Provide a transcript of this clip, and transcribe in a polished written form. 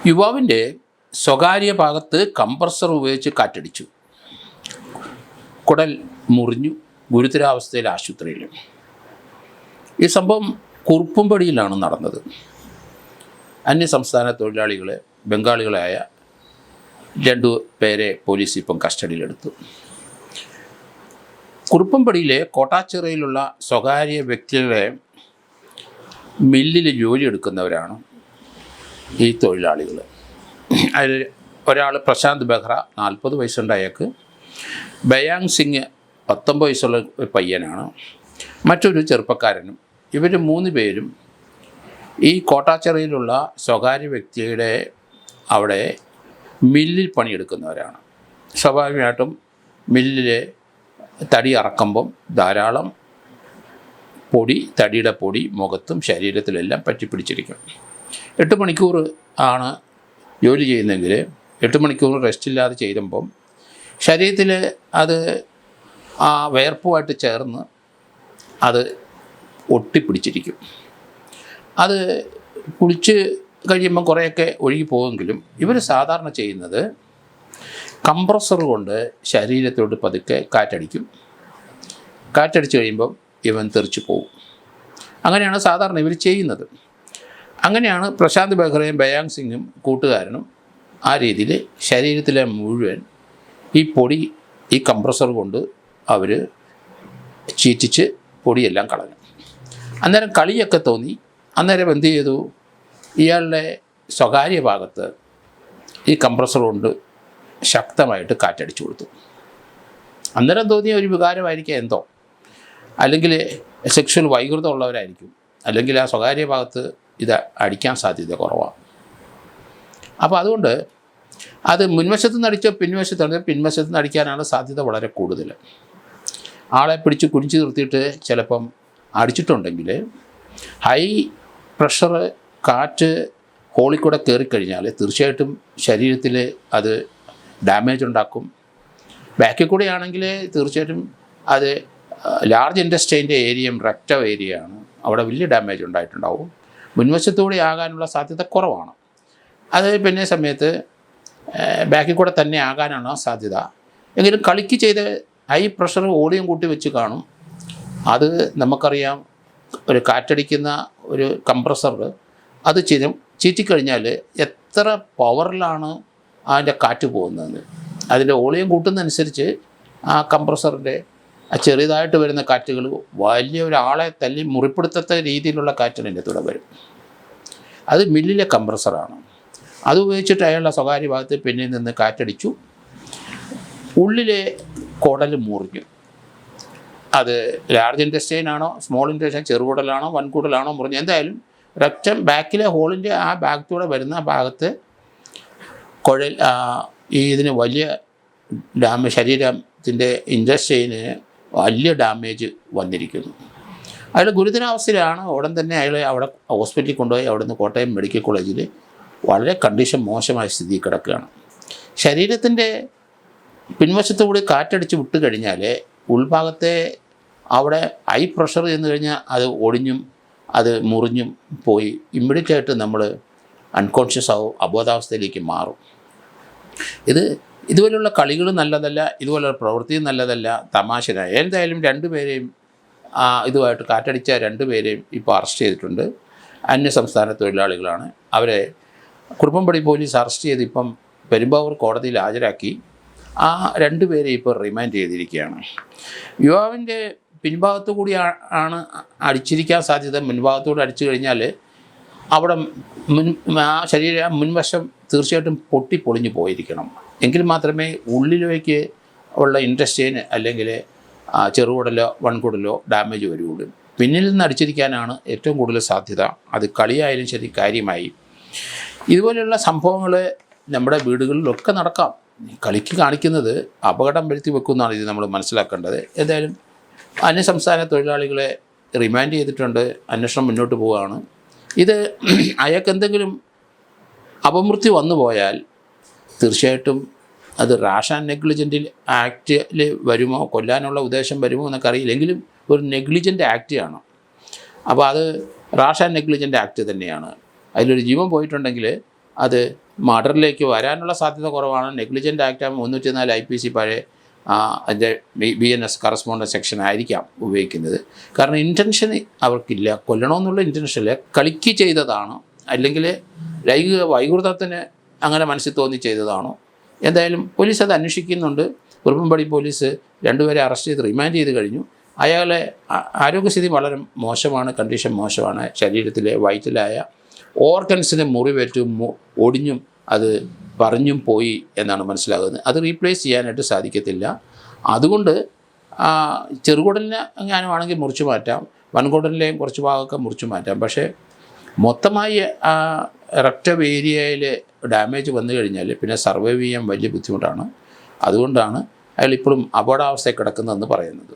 യുവാവിൻ്റെ സ്വകാര്യ ഭാഗത്ത് കംപ്രസർ ഉപയോഗിച്ച് കാറ്റടിച്ചു. കുടൽ മുറിഞ്ഞു. ഗുരുതരാവസ്ഥയിൽ ആശുപത്രിയിൽ. ഈ സംഭവം കുറുപ്പുംപടിയിലാണ് നടന്നത്. അന്യസംസ്ഥാന തൊഴിലാളികളെ ബംഗാളികളായ 2 പേരെ പോലീസ് ഇപ്പം കസ്റ്റഡിയിലെടുത്തു. കുറുപ്പംപടിയിലെ കോട്ടാച്ചിറയിലുള്ള സ്വകാര്യ വ്യക്തികളെ മില്ലിൽ ജോലി എടുക്കുന്നവരാണ് ഈ തൊഴിലാളികൾ. അതിൽ ഒരാൾ പ്രശാന്ത് ബെഹ്റ 40 വയസ്സുണ്ട് അയാൾക്ക്. ബയാങ് സിംഗ് 19 വയസ്സുള്ള ഒരു പയ്യനാണ്. മറ്റൊരു ചെറുപ്പക്കാരനും. ഇവർ 3 പേരും ഈ കോട്ടാച്ചിറയിലുള്ള സ്വകാര്യ വ്യക്തിയുടെ അവിടെ മില്ലിൽ പണിയെടുക്കുന്നവരാണ്. സ്വാഭാവികമായിട്ടും മില്ലിൽ തടി അറക്കുമ്പം ധാരാളം പൊടി, തടിയുടെ പൊടി മുഖത്തും ശരീരത്തിലെല്ലാം പറ്റിപ്പിടിച്ചിരിക്കും. 8 മണിക്കൂർ ആണ് ജോലി ചെയ്യുന്നതെങ്കിൽ 8 മണിക്കൂർ റെസ്റ്റ് ഇല്ലാതെ ചെയ്യുമ്പം ശരീരത്തിൽ അത് ആ വിയർപ്പുമായിട്ട് ചേർന്ന് അത് ഒട്ടിപ്പിടിച്ചിരിക്കും. അത് കുളിച്ച് കഴിയുമ്പം കുറേയൊക്കെ ഒഴുകി പോകുമെങ്കിലും ഇവർ സാധാരണ ചെയ്യുന്നത് കംപ്രസർ കൊണ്ട് ശരീരത്തോട് പതുക്കെ കാറ്റടിക്കും. കാറ്റടിച്ച് കഴിയുമ്പം ഇവൻ തെറിച്ച് പോകും. അങ്ങനെയാണ് സാധാരണ ഇവർ ചെയ്യുന്നത്. അങ്ങനെയാണ് പ്രശാന്ത് ബെഹ്റയും ബയാങ് സിംഗും കൂട്ടുകാരനും ആ രീതിയിൽ ശരീരത്തിലെ മുഴുവൻ ഈ പൊടി ഈ കംപ്രസർ കൊണ്ട് അവർ ചീറ്റിച്ച് പൊടിയെല്ലാം കളഞ്ഞു. അന്നേരം കളിയൊക്കെ തോന്നി. അന്നേരം എന്ത് ചെയ്തു? ഇയാളുടെ സ്വകാര്യ ഭാഗത്ത് ഈ കംപ്രസർ കൊണ്ട് ശക്തമായിട്ട് കാറ്റടിച്ചു കൊടുത്തു. അന്നേരം തോന്നിയ ഒരു വികാരമായിരിക്കും എന്തോ, അല്ലെങ്കിൽ സെക്ഷൽ വൈകൃതം ഉള്ളവരായിരിക്കും, അല്ലെങ്കിൽ ആ സ്വകാര്യ ഭാഗത്ത് ഇത് അടിക്കാൻ സാധ്യത കുറവാണ്. അപ്പോൾ അതുകൊണ്ട് അത് മുൻവശത്ത് നിന്ന് അടിച്ചോ പിൻവശത്ത് നിന്ന് അടിക്കാനാണ് സാധ്യത വളരെ കൂടുതൽ. ആളെ പിടിച്ച് കുനിച്ച് നിർത്തിയിട്ട് ചിലപ്പം അടിച്ചിട്ടുണ്ടെങ്കിൽ ഹൈ പ്രഷർ കാറ്റ് ഹോളിൽ കൂടെ കയറിക്കഴിഞ്ഞാൽ തീർച്ചയായിട്ടും ശരീരത്തിൽ അത് ഡാമേജ് ഉണ്ടാക്കും. ബാക്കിൽ കൂടെയാണെങ്കിൽ തീർച്ചയായിട്ടും അത് ലാർജ് ഇൻറ്റസ്റ്റൈൻ്റെ ഏരിയയും റെക്റ്റം ഏരിയയാണ്, അവിടെ വലിയ ഡാമേജ് ഉണ്ടായിട്ടുണ്ടാവും. മുൻവശത്തുകൂടി ആകാനുള്ള സാധ്യത കുറവാണ്. അത് പിന്നെ സമയത്ത് ബാക്കിൽ കൂടെ തന്നെ ആകാനാണ് സാധ്യത. എങ്കിലും കളിക്ക് ചെയ്ത് ഹൈ പ്രഷർ വോളിയം കൂട്ടി വെച്ച് കാണും. അത് നമുക്കറിയാം, ഒരു കാറ്റടിക്കുന്ന ഒരു കംപ്രസർ അത് ചീറ്റിക്കഴിഞ്ഞാൽ എത്ര പവറിലാണ് അതിൻ്റെ കാറ്റ് പോകുന്നത്. അതിൻ്റെ വോളിയം കൂട്ടുന്നതനുസരിച്ച് ആ കംപ്രസറിൻ്റെ ആ ചെറിയതായിട്ട് വരുന്ന കാറ്റുകൾ വലിയ ഒരാളെ തല്ലി മുറിപ്പെടുത്തത്ത രീതിയിലുള്ള കാറ്റ് അതിൻ്റെ കൂടെ വരും. അത് മില്ലിലെ കംപ്രസറാണ്. അത് ഉപയോഗിച്ചിട്ട് അയാളുടെ സ്വകാര്യ ഭാഗത്ത് പിന്നിൽ നിന്ന് കാറ്റടിച്ചു. ഉള്ളിലെ കുടൽ മുറിഞ്ഞു. അത് ലാർജ് ഇൻറ്റസ്റ്റൈൻ ആണോ സ്മോൾ ഇൻറ്റസ്റ്റൈൻ, ചെറുകുടലാണോ വൻകുടലാണോ മുറിഞ്ഞു. എന്തായാലും റെക്റ്റം ബാക്കിലെ ഹോളിൻ്റെ ആ ഭാഗത്തൂടെ വരുന്ന ഭാഗത്ത് കുഴൽ ഇതിന് വലിയ ശരീരത്തിൻ്റെ ഇൻറ്റസ്റ്റൈന് വലിയ ഡാമേജ് വന്നിരിക്കുന്നു. അയാൾ ഗുരുതരാവസ്ഥയിലാണ്. ഉടൻ തന്നെ അയാളെ അവിടെ ഹോസ്പിറ്റലിൽ കൊണ്ടുപോയി. അവിടെ നിന്ന് കോട്ടയം മെഡിക്കൽ കോളേജിൽ വളരെ കണ്ടീഷൻ മോശമായ സ്ഥിതി കിടക്കുകയാണ്. ശരീരത്തിൻ്റെ പിൻവശത്തുകൂടി കാറ്റടിച്ച് വിട്ട് കഴിഞ്ഞാൽ ഉൾഭാഗത്തെ അവിടെ ഹൈ പ്രഷർ ചെന്ന് കഴിഞ്ഞാൽ അത് ഒടിഞ്ഞും അത് മുറിഞ്ഞും പോയി ഇമ്മീഡിയറ്റായിട്ട് നമ്മൾ അൺകോൺഷ്യസ് ആവും, അബോധാവസ്ഥയിലേക്ക് മാറും. ഇതുപോലുള്ള കളികൾ നല്ലതല്ല, ഇതുപോലുള്ള പ്രവൃത്തിയും നല്ലതല്ല, തമാശനായ. എന്തായാലും 2 പേരെയും ഇതുമായിട്ട് കാറ്റടിച്ച 2 പേരെയും ഇപ്പോൾ അറസ്റ്റ് ചെയ്തിട്ടുണ്ട്. അന്യസംസ്ഥാന തൊഴിലാളികളാണ്. അവരെ കുറുപ്പംപടി പോലീസ് അറസ്റ്റ് ചെയ്ത് ഇപ്പം പെരുമ്പാവൂർ കോടതിയിൽ ഹാജരാക്കി. ആ 2 പേരെ ഇപ്പോൾ റിമാൻഡ് ചെയ്തിരിക്കുകയാണ്. യുവാവിൻ്റെ പിൻഭാഗത്തു കൂടി ആണ് അടിച്ചിരിക്കാൻ സാധ്യത. മുൻഭാഗത്തുകൂടി അടിച്ചു കഴിഞ്ഞാൽ അവിടെ മുൻവശം തീർച്ചയായിട്ടും പൊളിഞ്ഞു പോയിരിക്കണം. എങ്കിൽ മാത്രമേ ഉള്ളിലേക്ക് ഉള്ള ഇൻറ്റസ്റ്റൈൻ അല്ലെങ്കിൽ ചെറുകുടലോ വൻകുടലോ ഡാമേജ് വരുള്ളൂ. പിന്നിൽ നിന്ന് അടിച്ചിരിക്കാനാണ് ഏറ്റവും കൂടുതൽ സാധ്യത. അത് കളിയായാലും ശരി, കാര്യമായി. ഇതുപോലെയുള്ള സംഭവങ്ങൾ നമ്മുടെ വീടുകളിലൊക്കെ നടക്കാം. കളിക്ക് കാണിക്കുന്നത് അപകടം വരുത്തി വെക്കുമെന്നാണ് ഇത് നമ്മൾ മനസ്സിലാക്കേണ്ടത്. എന്തായാലും അന്യസംസ്ഥാന തൊഴിലാളികളെ റിമാൻഡ് ചെയ്തിട്ടുണ്ട്. അന്വേഷണം മുന്നോട്ട് പോവുകയാണ്. ഇത് അയാൾക്ക് എന്തെങ്കിലും അപമൃത്യു വന്നു പോയാൽ തീർച്ചയായിട്ടും അത് റാഷ് ആൻഡ് നെഗ്ലിജൻറ്റിൽ ആക്റ്റിൽ വരുമോ, കൊല്ലാനുള്ള ഉദ്ദേശം വരുമോ എന്നൊക്കെ അറിയില്ലെങ്കിലും ഒരു നെഗ്ലിജൻ്റ് ആക്റ്റാണ്. അപ്പോൾ അത് റാഷ് ആൻഡ് നെഗ്ലിജൻ്റ് ആക്ട് തന്നെയാണ്. അതിലൊരു ജീവൻ പോയിട്ടുണ്ടെങ്കിൽ അത് മർഡറിലേക്ക് വരാനുള്ള സാധ്യത കുറവാണ്. നെഗ്ലിജൻ്റ് ആക്ട് 304 IPC പഴയ അതിൻ്റെ BNS കറസ്പോണ്ടൻസ് സെക്ഷൻ ആയിരിക്കാം ഉപയോഗിക്കുന്നത്. കാരണം ഇൻറ്റൻഷൻ അവർക്കില്ല, കൊല്ലണമെന്നുള്ള ഇൻറ്റൻഷനില്ല, കളിക്ക് ചെയ്തതാണ്, അല്ലെങ്കിൽ ലൈംഗിക വൈകൃതത്തിന് അങ്ങനെ മനസ്സിൽ തോന്നി ചെയ്തതാണോ. എന്തായാലും പോലീസ് അത് അന്വേഷിക്കുന്നുണ്ട്. കുറുപ്പംപടി പോലീസ് 2 പേരെ അറസ്റ്റ് ചെയ്ത് റിമാൻഡ് ചെയ്ത് കഴിഞ്ഞു. അയാളെ ആരോഗ്യസ്ഥിതി വളരെ മോശമാണ്, കണ്ടീഷൻ മോശമാണ്. ശരീരത്തിലെ വയറ്റിലായ ഓർഗൻസിന് മുറിവേറ്റും ഒടിഞ്ഞും അത് പറഞ്ഞും പോയി എന്നാണ് മനസ്സിലാകുന്നത്. അത് റീപ്ലേസ് ചെയ്യാനായിട്ട് സാധിക്കത്തില്ല. അതുകൊണ്ട് ചെറുകുടലിനെ എങ്ങാനുമാണെങ്കിൽ മുറിച്ചു മാറ്റാം, വൻകുടലിലെയും കുറച്ച് ഭാഗമൊക്കെ മുറിച്ചു മാറ്റാം. പക്ഷേ മൊത്തമായി റെക്ടം ഏരിയയിൽ ഡാമേജ് വന്നു കഴിഞ്ഞാൽ പിന്നെ സർവൈവ് ചെയ്യാൻ വലിയ ബുദ്ധിമുട്ടാണ്. അതുകൊണ്ടാണ് അയാൾ ഇപ്പോഴും അപകടാവസ്ഥയിൽ കിടക്കുന്നതെന്ന് പറയുന്നത്.